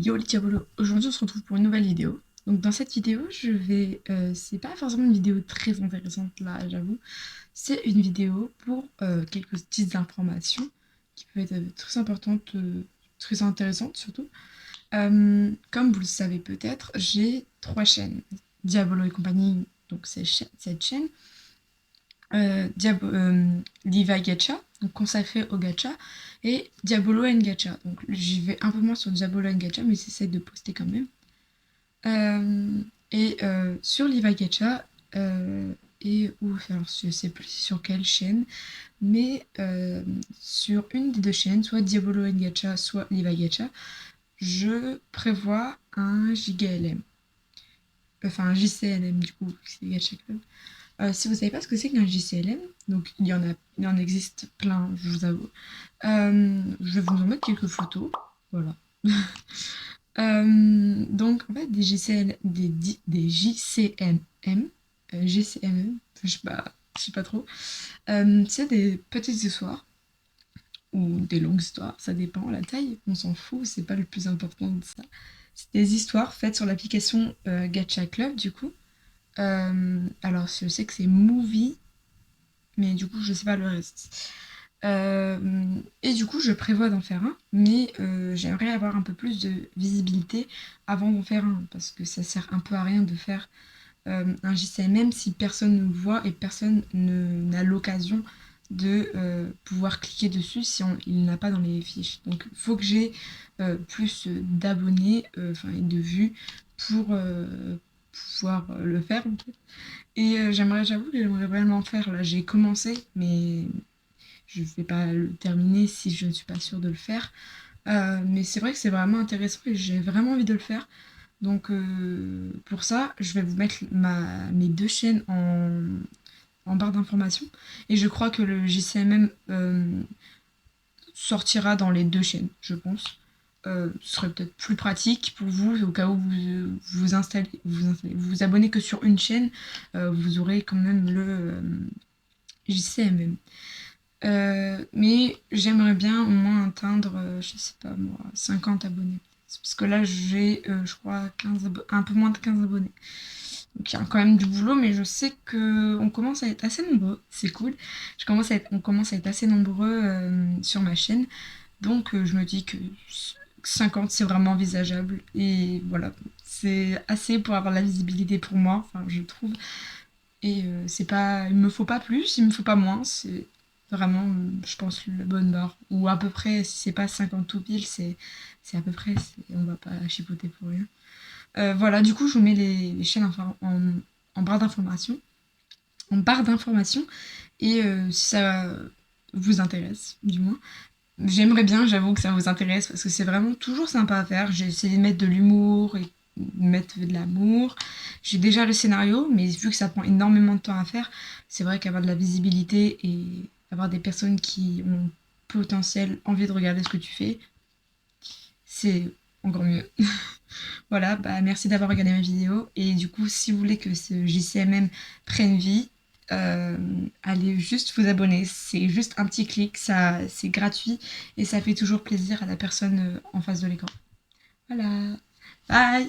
Yo les diabolos, aujourd'hui on se retrouve pour une nouvelle vidéo. Donc dans cette vidéo, c'est pas forcément une vidéo très intéressante là, j'avoue. C'est une vidéo pour quelques petites informations qui peuvent être très importantes, très intéressantes surtout. Comme vous le savez peut-être, j'ai trois chaînes. Diabolo et compagnie, donc c'est cette chaîne. Levi Gacha, donc consacré au gacha, et Diabolo and Gacha. Donc j'y vais un peu moins sur Diabolo and Gacha, mais j'essaie de poster quand même. Sur Levi Gacha, alors je sais plus sur quelle chaîne, mais sur une des deux chaînes, soit Diabolo and Gacha, soit Levi Gacha, je prévois un GigaLM. Enfin un JCLM du coup, c'est Gacha Club. Si vous savez pas ce que c'est qu'un JCLM, donc il en existe plein, je vous avoue. Je vais vous en mettre quelques photos, voilà. Donc en fait des JCMM, GCMM, je sais pas trop. C'est des petites histoires ou des longues histoires, ça dépend la taille, on s'en fout, c'est pas le plus important de ça. C'est des histoires faites sur l'application Gacha Club du coup. Alors je sais que c'est Movie, mais du coup je sais pas le reste. Et du coup je prévois d'en faire un, mais j'aimerais avoir un peu plus de visibilité avant d'en faire un, parce que ça sert un peu à rien de faire un JCMM si personne ne le voit et personne n'a l'occasion de pouvoir cliquer dessus si il n'a pas dans les fiches. Donc il faut que j'ai plus d'abonnés, et de vues pour pouvoir le faire en fait. Et j'avoue que j'aimerais vraiment le faire. Là, j'ai commencé, mais je ne vais pas le terminer si je ne suis pas sûre de le faire. Mais c'est vrai que c'est vraiment intéressant et j'ai vraiment envie de le faire. Donc pour ça, je vais vous mettre mes deux chaînes en barre d'information. Et je crois que le JCMM sortira dans les deux chaînes, je pense. Ce serait peut-être plus pratique pour vous, au cas où vous abonnez que sur une chaîne, vous aurez quand même le JCMM. Mais j'aimerais bien au moins atteindre, je sais pas moi, 50 abonnés. Parce que là, j'ai, je crois, un peu moins de 15 abonnés. Donc il y a quand même du boulot, mais je sais que on commence à être assez nombreux. C'est cool. On commence à être assez nombreux sur ma chaîne. Donc je me dis que 50 c'est vraiment envisageable. Et voilà, c'est assez pour avoir la visibilité pour moi, enfin je trouve. Et c'est pas, il me faut pas plus, il me faut pas moins. C'est vraiment, je pense, la bonne barre. Ou à peu près, si c'est pas 50 tout pile, c'est à peu près, on va pas chipoter pour rien. Voilà, du coup, je vous mets les chaînes en barre d'information. En barre d'information. Et si ça vous intéresse, du moins. J'aimerais bien, j'avoue que ça vous intéresse, parce que c'est vraiment toujours sympa à faire. J'ai essayé de mettre de l'humour et de mettre de l'amour. J'ai déjà le scénario, mais vu que ça prend énormément de temps à faire, c'est vrai qu'avoir de la visibilité et avoir des personnes qui ont potentiel envie de regarder ce que tu fais, c'est encore mieux. Voilà, bah merci d'avoir regardé ma vidéo. Et du coup, si vous voulez que ce JCMM prenne vie, euh, allez juste vous abonner. C'est juste un petit clic, ça, c'est gratuit et ça fait toujours plaisir à la personne en face de l'écran. Voilà, bye!